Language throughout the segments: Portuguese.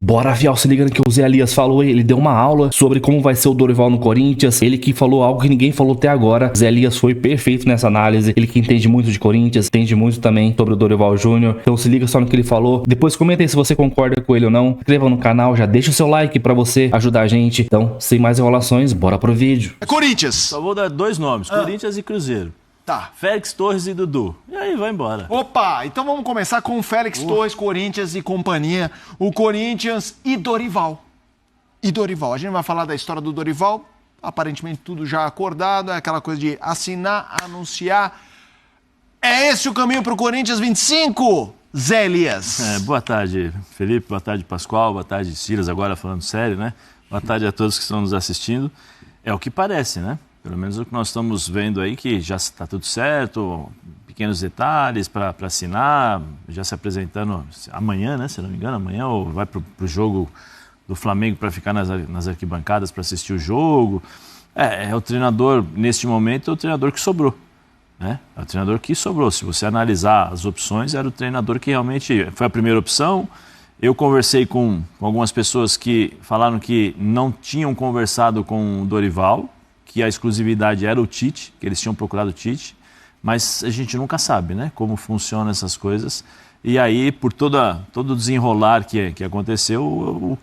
Bora, Fiel, se ligando que o Zé Elias falou, ele deu uma aula sobre como vai ser o Dorival no Corinthians, ele que falou algo que ninguém falou até agora. Zé Elias foi perfeito nessa análise, ele que entende muito de Corinthians, entende muito também sobre o Dorival Júnior, então se liga só no que ele falou. Depois comenta aí se você concorda com ele ou não, inscreva no canal, já deixa o seu like pra você ajudar a gente. Então, sem mais enrolações, bora pro vídeo. Corinthians. Só vou dar dois nomes, Corinthians e Cruzeiro. Tá. Félix Torres e Dudu. E aí, vai embora. Opa, então vamos começar com o Félix Torres, Corinthians e companhia. O Corinthians e Dorival. A gente vai falar da história do Dorival. Aparentemente tudo já acordado, é aquela coisa de assinar, anunciar. É esse o caminho pro Corinthians 25, Zé Elias? Boa tarde, Felipe. Boa tarde, Pascoal. Boa tarde, Silas. Agora falando sério, né? Boa tarde a todos que estão nos assistindo. É o que parece, né? Pelo menos o que nós estamos vendo aí, que já está tudo certo, pequenos detalhes para assinar, já se apresentando amanhã, né? Se não me engano, amanhã ou vai para o jogo do Flamengo para ficar nas arquibancadas para assistir o jogo. É o treinador, neste momento, é o treinador que sobrou, né? É o treinador que sobrou. Se você analisar as opções, era o treinador que realmente foi a primeira opção. Eu conversei com algumas pessoas que falaram que não tinham conversado com o Dorival, que a exclusividade era o Tite, que eles tinham procurado o Tite, mas a gente nunca sabe, né, como funcionam essas coisas. E aí, por todo o desenrolar que aconteceu,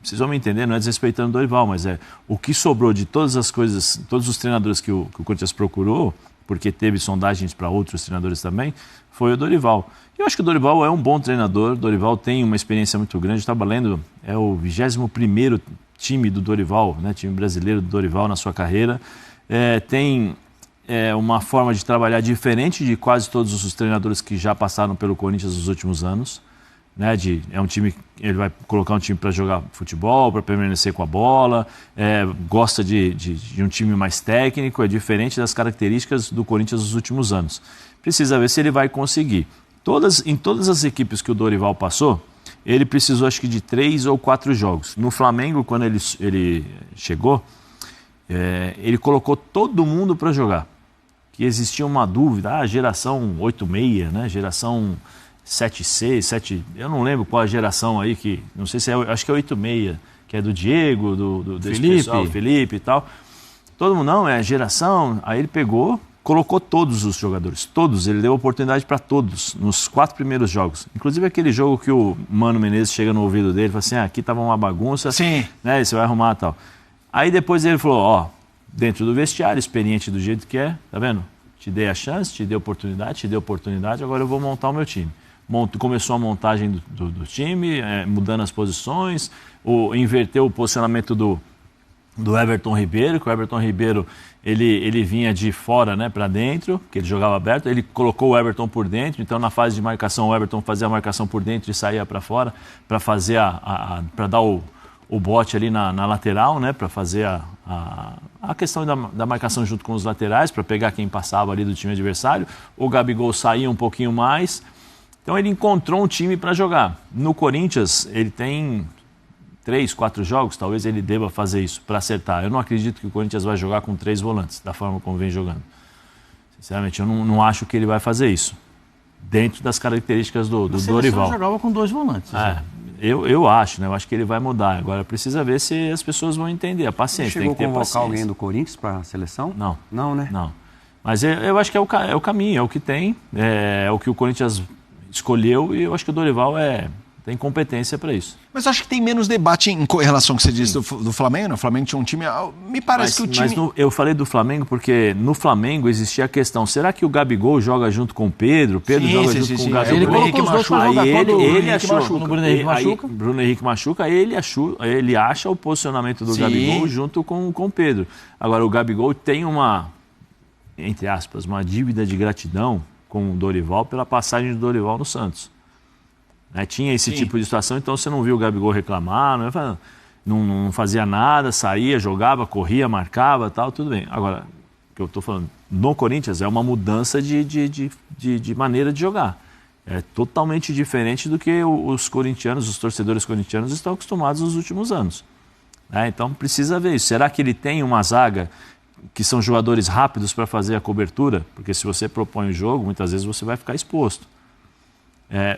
vocês vão me entender, não é desrespeitando o Dorival, mas o que sobrou de todas as coisas, todos os treinadores que o Corinthians procurou, porque teve sondagens para outros treinadores também, foi o Dorival. Eu acho que o Dorival é um bom treinador, o Dorival tem uma experiência muito grande, estava lendo, é o 21º time do Dorival, né, time brasileiro do Dorival na sua carreira, tem uma forma de trabalhar diferente de quase todos os treinadores que já passaram pelo Corinthians nos últimos anos, né, é um time, ele vai colocar um time para jogar futebol, para permanecer com a bola, gosta de um time mais técnico, é diferente das características do Corinthians nos últimos anos. Precisa ver se ele vai conseguir. Em todas as equipes que o Dorival passou, ele precisou acho que de 3 ou 4 jogos. No Flamengo, quando ele chegou, ele colocou todo mundo para jogar. Que existia uma dúvida, geração 86, né? Geração 7C, 7... Eu não lembro qual a geração aí, não sei se acho que é 86, que é do Diego, do Felipe e tal. Todo mundo, não, é geração. Aí ele pegou, colocou todos os jogadores, todos, ele deu oportunidade para todos, nos 4 primeiros jogos. Inclusive aquele jogo que o Mano Menezes chega no ouvido dele e fala assim, aqui estava uma bagunça, sim, né, e você vai arrumar e tal. Aí depois ele falou, dentro do vestiário, experiente do jeito que é, tá vendo? Te dei a chance, te dei oportunidade, agora eu vou montar o meu time. Começou a montagem do time, mudando as posições, inverteu o posicionamento do Everton Ribeiro, que o Everton Ribeiro ele vinha de fora, né, para dentro, que ele jogava aberto, ele colocou o Everton por dentro, então na fase de marcação o Everton fazia a marcação por dentro e saía para fora, para fazer para dar o bote ali na lateral, né, para fazer a questão da marcação junto com os laterais, para pegar quem passava ali do time adversário. O Gabigol saía um pouquinho mais, então ele encontrou um time para jogar. No Corinthians ele tem 3, 4 jogos, talvez ele deva fazer isso para acertar. Eu não acredito que o Corinthians vai jogar com 3 volantes, da forma como vem jogando. Sinceramente, eu não acho que ele vai fazer isso, dentro das características do Dorival. Ele jogava com 2 volantes. Eu acho, né? Eu acho que ele vai mudar. Agora precisa ver se as pessoas vão entender. A paciência, tem que ter paciência. Chegou a convocar alguém do Corinthians para a seleção? Não. Não, né? Não. Mas eu acho que é o caminho, é o que tem, é o que o Corinthians escolheu e eu acho que o Dorival tem competência para isso. Mas acho que tem menos debate em relação ao que você disse do Flamengo, né? O Flamengo tinha um time... Me parece que o time... Mas eu falei do Flamengo porque no Flamengo existia a questão, será que o Gabigol joga junto com o Pedro? Pedro joga junto com o Gabigol? Ele colocou os dois para jogar. Ele achou... Quando o Bruno Henrique machuca. Bruno Henrique machuca, ele acha o posicionamento do Gabigol junto com o Pedro. Agora, o Gabigol tem entre aspas, uma dívida de gratidão com o Dorival pela passagem do Dorival no Santos. Tinha esse tipo de situação, então você não viu o Gabigol reclamar, não fazia nada, saía, jogava, corria, marcava, tal, tudo bem. Agora, o que eu estou falando, no Corinthians é uma mudança de maneira de jogar. É totalmente diferente do que os torcedores corintianos estão acostumados nos últimos anos. Então precisa ver isso. Será que ele tem uma zaga que são jogadores rápidos para fazer a cobertura? Porque se você propõe o jogo, muitas vezes você vai ficar exposto.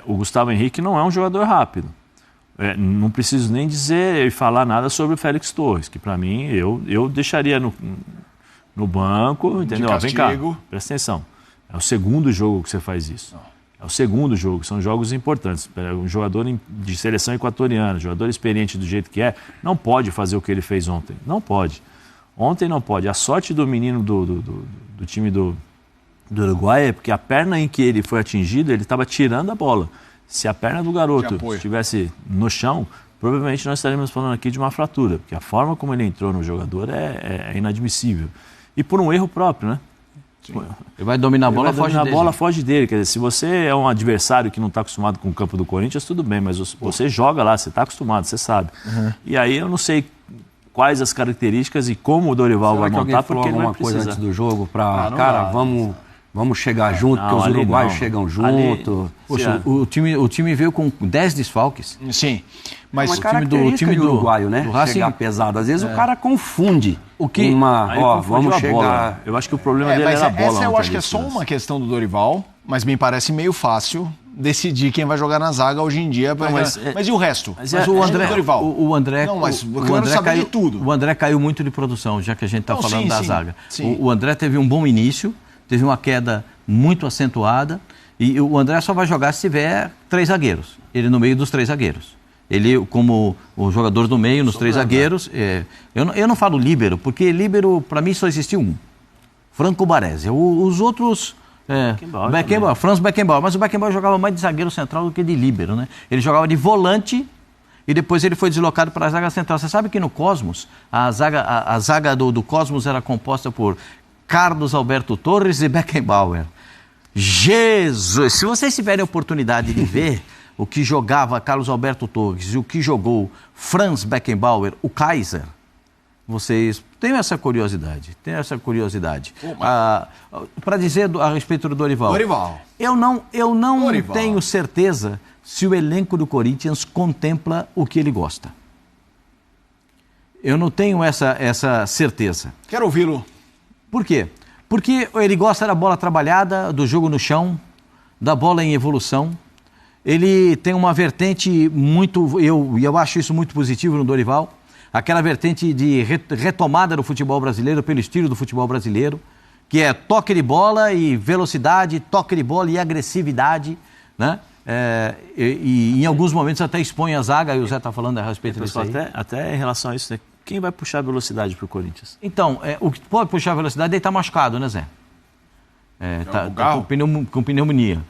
O Gustavo Henrique não é um jogador rápido. Não preciso nem dizer e falar nada sobre o Félix Torres, que para mim eu deixaria no banco, entendeu? Vem cá, presta atenção. É o segundo jogo que você faz isso. É o segundo jogo, são jogos importantes. Um jogador de seleção equatoriana, jogador experiente do jeito que não pode fazer o que ele fez ontem. Não pode. Ontem não pode. A sorte do menino do time do Uruguai é porque a perna em que ele foi atingido, ele estava tirando a bola. Se a perna do garoto estivesse no chão, provavelmente nós estaríamos falando aqui de uma fratura, porque a forma como ele entrou no jogador é inadmissível. E por um erro próprio, né? Ele vai dominar a bola, foge dele. Quer dizer, se você é um adversário que não está acostumado com o campo do Corinthians, tudo bem, mas você joga lá, você está acostumado, você sabe. E aí eu não sei quais as características e como o Dorival vai montar, porque ele vai precisar. Coisa antes do jogo para, vamos chegar junto, porque os uruguaios chegam junto. Poxa, o time veio com 10 desfalques. Sim. Mas o time do uruguaio, né? Chegar pesado. Às vezes o cara confunde vamos chegar... Eu acho que o problema dele era a bola. Essa eu acho que é só uma questão do Dorival, mas me parece meio fácil decidir quem vai jogar na zaga hoje em dia. Mas e o resto? Mas o André, o André, não, mas o André caiu de tudo. O André caiu muito de produção, já que a gente está falando da zaga. Sim. O André teve um bom início, teve uma queda muito acentuada, e o André só vai jogar se tiver 3 zagueiros. Ele no meio dos 3 zagueiros. Ele, como o jogador do meio, nos 3 zagueiros... Eu não falo líbero, porque líbero, para mim, só existiu um. Franco Baresi. Os outros... Franz Beckenbauer. Mas o Beckenbauer jogava mais de zagueiro central do que de líbero, né? Ele jogava de volante e depois ele foi deslocado para a zaga central. Você sabe que no Cosmos, a zaga do Cosmos era composta por Carlos Alberto Torres e Beckenbauer. Jesus! Se vocês tiverem a oportunidade de ver o que jogava Carlos Alberto Torres e o que jogou Franz Beckenbauer, o Kaiser, vocês têm essa curiosidade. Para dizer a respeito do Dorival. Eu não tenho certeza se o elenco do Corinthians contempla o que ele gosta. Eu não tenho essa certeza. Quero ouvi-lo. Por quê? Porque ele gosta da bola trabalhada, do jogo no chão, da bola em evolução. Ele tem uma vertente muito... Eu acho isso muito positivo no Dorival. Aquela vertente de retomada do futebol brasileiro, pelo estilo do futebol brasileiro, que é toque de bola e velocidade, toque de bola e agressividade, né? E em alguns momentos até expõe a zaga, e o Zé está falando a respeito disso aí. Até em relação a isso, né? Quem vai puxar a velocidade para o Corinthians? Então, o que pode puxar a velocidade, ele está machucado, né, Zé? Com pneumonia.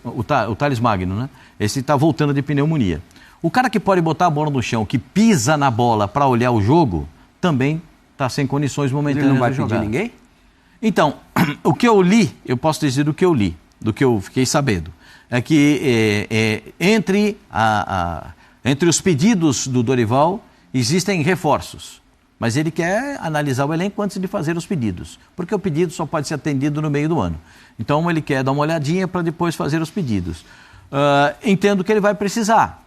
O Thales Magno, né? Esse está voltando de pneumonia. O cara que pode botar a bola no chão, que pisa na bola para olhar o jogo, também está sem condições momentâneas de jogar. Ele não vai pedir ninguém? Então, o que eu li, eu posso dizer do que eu li, do que eu fiquei sabendo, é que entre os pedidos do Dorival existem reforços. Mas ele quer analisar o elenco antes de fazer os pedidos, porque o pedido só pode ser atendido no meio do ano. Então ele quer dar uma olhadinha para depois fazer os pedidos. Entendo que ele vai precisar.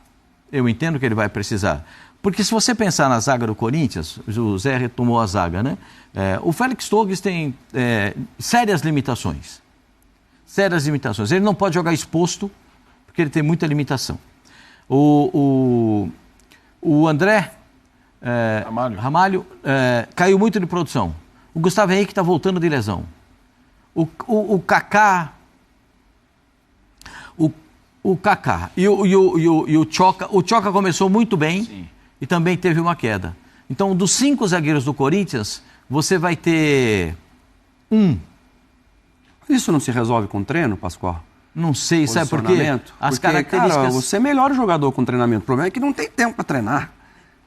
Eu entendo que ele vai precisar. Porque se você pensar na zaga do Corinthians, o Zé retomou a zaga, né? O Félix Torres tem sérias limitações. Sérias limitações. Ele não pode jogar exposto, porque ele tem muita limitação. O André... Ramalho caiu muito de produção. O Gustavo Henrique está voltando de lesão. O Kaká o Kaká e o Choca. O Choca começou muito bem. Sim. E também teve uma queda. Então, dos 5 zagueiros do Corinthians, você vai ter Isso não se resolve com treino, Pascoal? Não sei, sabe por quê? As características... Cara, você é melhor jogador com treinamento. O problema é que não tem tempo para treinar.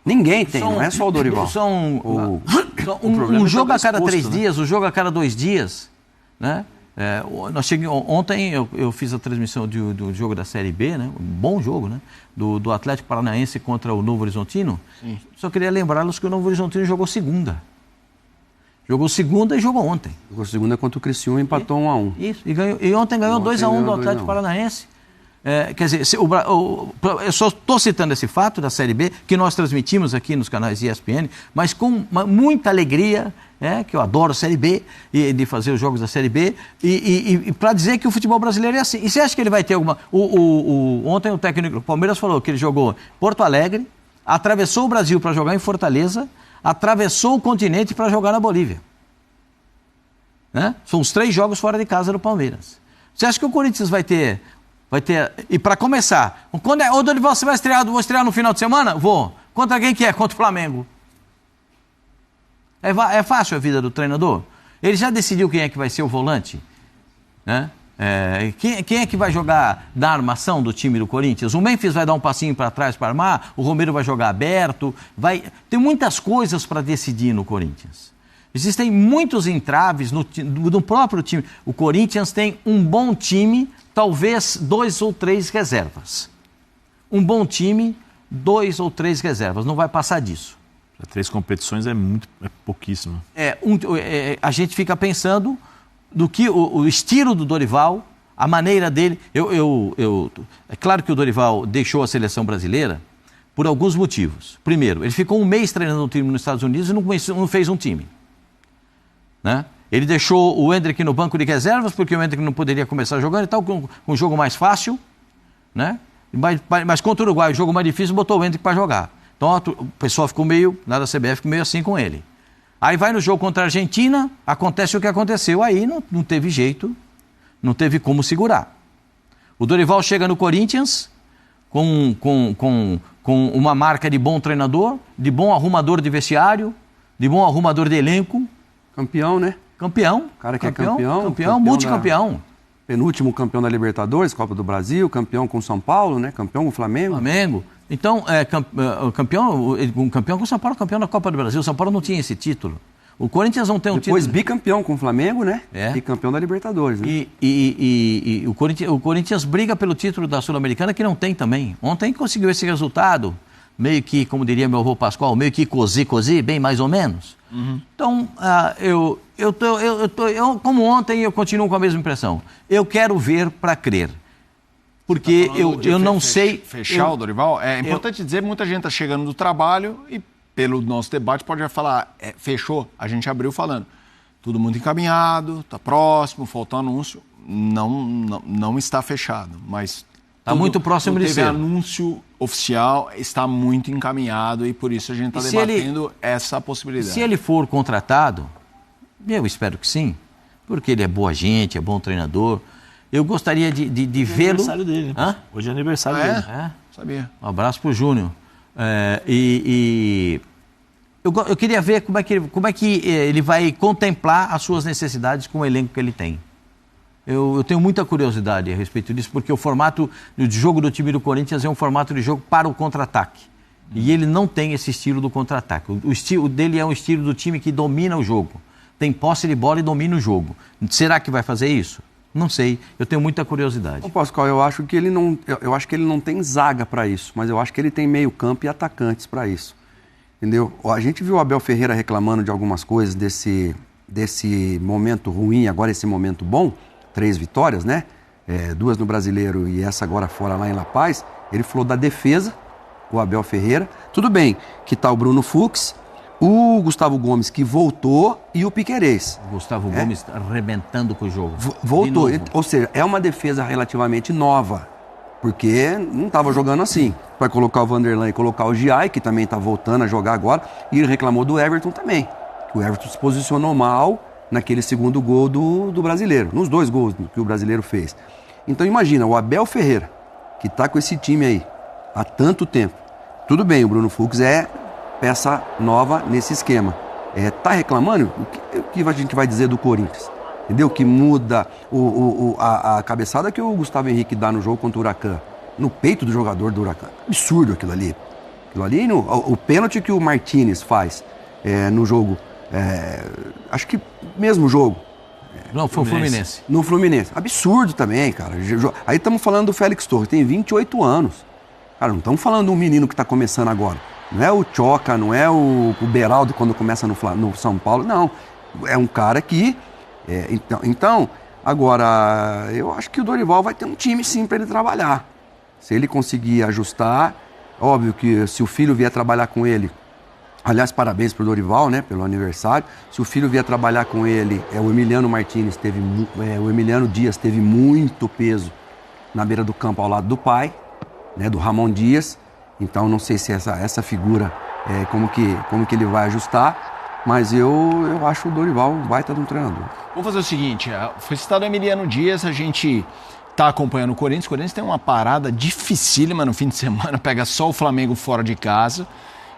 Ninguém tem, não é só o Dorival. Um jogo a cada 3 dias, um jogo a cada 2 dias, né? Ontem eu fiz a transmissão do jogo da Série B, né? Um bom jogo, né? Do Atlético Paranaense contra o Novo Horizontino. Sim. Só queria lembrá-los que o Novo Horizontino jogou segunda. Jogou segunda e jogou ontem. Jogou segunda contra o Criciúma e empatou 1-1. Isso, e ontem ganhou 2-1 do Atlético Paranaense. Quer dizer, eu só estou citando esse fato da Série B, que nós transmitimos aqui nos canais ESPN, mas com muita alegria, que eu adoro a Série B, e de fazer os jogos da Série B, e para dizer que o futebol brasileiro é assim. E você acha que ele vai ter alguma... Ontem o técnico do Palmeiras falou que ele jogou em Porto Alegre, atravessou o Brasil para jogar em Fortaleza, atravessou o continente para jogar na Bolívia. São os 3 jogos fora de casa do Palmeiras. Você acha que o Corinthians vai ter... E para começar, ô Dorival, você vai estrear? Vou estrear no final de semana? Vou. Contra quem que é? Contra o Flamengo. É fácil a vida do treinador? Ele já decidiu quem é que vai ser o volante? Quem é que vai jogar da armação do time do Corinthians? O Memphis vai dar um passinho para trás para armar, o Romero vai jogar aberto, tem muitas coisas para decidir no Corinthians. Existem muitos entraves no próprio time. O Corinthians tem um bom time, talvez 2 ou 3 reservas. Um bom time, 2 ou 3 reservas, não vai passar disso. 3 competições é pouquíssimo. A gente fica pensando do que o estilo do Dorival, a maneira dele... É claro que o Dorival deixou a seleção brasileira por alguns motivos. Primeiro, ele ficou um mês treinando um time nos Estados Unidos e não fez um time. Ele deixou o Endrick no banco de reservas, porque o Endrick não poderia começar jogando e tal, com um jogo mais fácil, mas contra o Uruguai, o jogo mais difícil, botou o Endrick para jogar. Então o pessoal ficou meio, na CBF, ficou meio assim com ele. Aí vai no jogo contra a Argentina, acontece o que aconteceu, aí não teve jeito, não teve como segurar. O Dorival chega no Corinthians com uma marca de bom treinador, de bom arrumador de vestiário, de bom arrumador de elenco. Campeão, né? Campeão. O cara que é campeão. Campeão, multicampeão. Penúltimo campeão da Libertadores, Copa do Brasil, campeão com São Paulo, né? Campeão com o Flamengo. Então, campeão com o São Paulo, campeão da Copa do Brasil. O São Paulo não tinha esse título. O Corinthians não tem um título. Depois bicampeão com o Flamengo, né? E campeão da Libertadores, né? E o Corinthians briga pelo título da Sul-Americana, que não tem também. Ontem conseguiu esse resultado, meio que, como diria meu avô Pascoal, meio que cozi, bem mais ou menos. Então, como ontem, eu continuo com a mesma impressão. Eu quero ver para crer. Porque eu não sei... Fechar o Dorival? É importante dizer, muita gente está chegando do trabalho e pelo nosso debate pode falar, fechou, a gente abriu falando. Tudo muito encaminhado, está próximo, falta um anúncio. Não está fechado, mas... Está muito próximo de ser. Teve anúncio oficial, está muito encaminhado e por isso a gente está debatendo essa possibilidade. Se ele for contratado, eu espero que sim, porque ele é boa gente, é bom treinador. Eu gostaria de vê-lo... Hoje é aniversário dele. Hoje é aniversário dele. Sabia. Um abraço para o Júnior. Eu queria ver como é que ele vai contemplar as suas necessidades com o elenco que ele tem. Eu tenho muita curiosidade a respeito disso, porque o formato de jogo do time do Corinthians é um formato de jogo para o contra-ataque. E ele não tem esse estilo do contra-ataque. O estilo dele é um estilo do time que domina o jogo. Tem posse de bola e domina o jogo. Será que vai fazer isso? Não sei. Eu tenho muita curiosidade. Pascoal, eu acho que ele não tem zaga para isso, mas eu acho que ele tem meio-campo e atacantes para isso. Entendeu? A gente viu o Abel Ferreira reclamando de algumas coisas desse momento ruim, agora esse momento bom. 3 vitórias, né? 2 no Brasileiro e essa agora fora lá em La Paz. Ele falou da defesa, o Abel Ferreira. Tudo bem que tá o Bruno Fux, o Gustavo Gomes que voltou e o Piquerez. O Gustavo Gomes arrebentando com o jogo. Voltou, ou seja, é uma defesa relativamente nova, porque não estava jogando assim. Vai colocar o Vanderlan e colocar o Giai, que também está voltando a jogar agora, e ele reclamou do Everton também. O Everton se posicionou mal naquele segundo gol do Brasileiro, nos 2 gols que o Brasileiro fez. Então imagina, o Abel Ferreira, que está com esse time aí há tanto tempo. Tudo bem, o Bruno Fux é peça nova nesse esquema. Tá reclamando? O que a gente vai dizer do Corinthians? Entendeu? Que muda a cabeçada que o Gustavo Henrique dá no jogo contra o Huracan, no peito do jogador do Huracan. Absurdo aquilo ali. O pênalti que o Martínez faz no jogo, acho que mesmo jogo. Não, foi o Fluminense. No Fluminense. Absurdo também, cara. Aí estamos falando do Félix Torres, tem 28 anos. Cara, não estamos falando de um menino que está começando agora. Não é o Choca, não é o Beraldo quando começa no São Paulo, não. É um cara que... Então, agora, eu acho que o Dorival vai ter um time sim para ele trabalhar. Se ele conseguir ajustar, óbvio que se o filho vier trabalhar com ele, aliás, parabéns pro Dorival, né, pelo aniversário. Se o filho vier trabalhar com ele, o Emiliano Martinez o Emiliano Dias teve muito peso na beira do campo ao lado do pai, né, do Ramon Dias. Então não sei se essa figura, como que ele vai ajustar, mas eu acho o Dorival um baita de um treinador. Vamos fazer o seguinte, foi citado o Emiliano Dias, a gente tá acompanhando o Corinthians tem uma parada dificílima no fim de semana, pega só o Flamengo fora de casa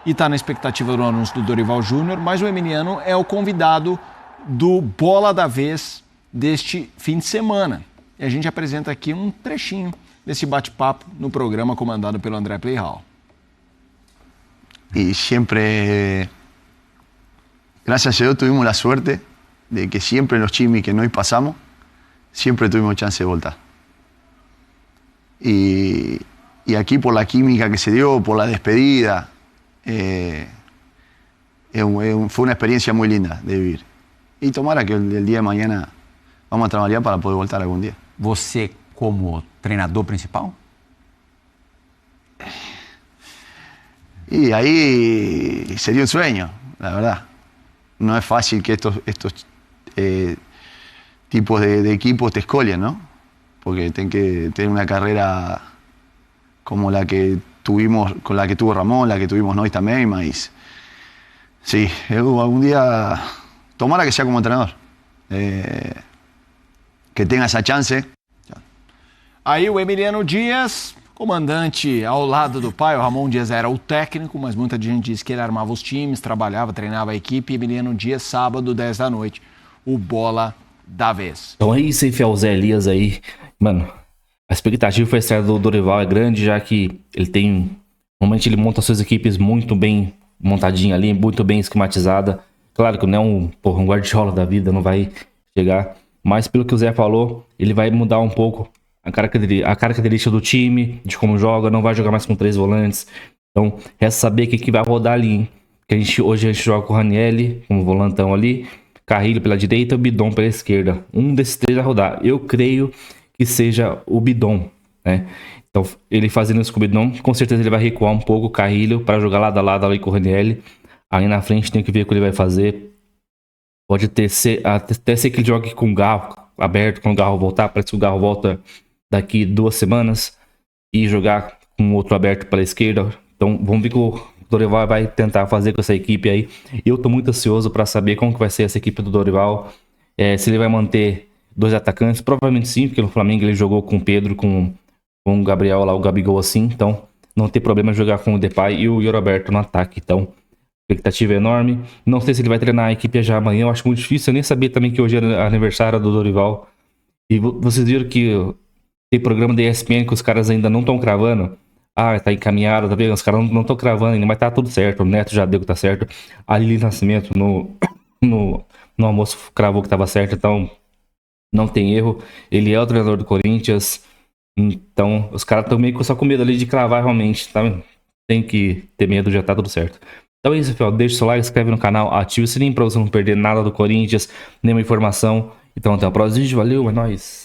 e tá na expectativa do anúncio do Dorival Júnior, mas o Emiliano é o convidado do Bola da Vez deste fim de semana. E a gente apresenta aqui um trechinho desse bate-papo no programa comandado pelo André Playhall. Y siempre, gracias a Dios, tuvimos la suerte de que siempre los chimis que nos pasamos, siempre tuvimos chance de voltar. Y aquí por la química que se dio, por la despedida, fue una experiencia muy linda de vivir. Y tomara que el día de mañana vamos a trabajar para poder voltar algún día. Você como treinador principal? Y ahí sería un sueño, la verdad. No es fácil que estos tipos de equipos te escolien, ¿no? Porque tienen que tener una carrera como la que tuvimos, con la que tuvo Ramón, la que tuvimos nós también, mas sí, algún día tomara que sea como entrenador, que tenga essa chance. Aí o Emiliano Dias, comandante ao lado do pai, o Ramon Dias era o técnico, mas muita gente diz que ele armava os times, trabalhava, treinava a equipe. Emiliano Dias, sábado, 10 da noite, o Bola da Vez. Então é isso aí, fiel Zé Elias aí. Mano, a expectativa para a estreia do Dorival é grande, já que ele tem... Normalmente ele monta suas equipes muito bem montadinha ali, muito bem esquematizada. Claro que não é um Guardiola da vida, não vai chegar. Mas pelo que o Zé falou, ele vai mudar um pouco a característica do time, de como joga, não vai jogar mais com 3 volantes. Então, resta saber o que vai rodar ali, hein? Que hoje a gente joga com o Ranieri, como volantão ali, Carrilho pela direita e o Bidon pela esquerda. Um desses 3 vai rodar. Eu creio que seja o Bidon, né? Então, ele fazendo isso com o Bidon, com certeza ele vai recuar um pouco o Carrilho para jogar lado a lado ali com o Ranieri. Aí na frente tem que ver o que ele vai fazer. Pode até ser que ele jogue com o Garro aberto, quando o Garro voltar. Parece que o Garro volta daqui 2 semanas e jogar com o outro aberto pela esquerda. Então vamos ver o que o Dorival vai tentar fazer com essa equipe aí. Eu tô muito ansioso para saber como que vai ser essa equipe do Dorival. Se ele vai manter 2 atacantes, provavelmente sim, porque no Flamengo ele jogou com o Pedro, com o Gabriel lá, o Gabigol assim. Então não tem problema jogar com o Depay e o Yuri Alberto no ataque. Então a expectativa é enorme. Não sei se ele vai treinar a equipe já amanhã, eu acho muito difícil. Eu nem sabia também que hoje era aniversário do Dorival. E vocês viram que tem programa da ESPN que os caras ainda não estão cravando. Tá encaminhado, tá vendo? Os caras não estão cravando ainda, mas tá tudo certo. O Neto já deu que tá certo. A Lili Nascimento no almoço cravou que tava certo, então não tem erro. Ele é o treinador do Corinthians, então os caras estão meio só com medo ali de cravar realmente, tá? Tem que ter medo, já tá tudo certo. Então é isso, pessoal. Deixa o seu like, se inscreve no canal, ativa o sininho pra você não perder nada do Corinthians, nenhuma informação. Então até o próximo vídeo, valeu, é nóis!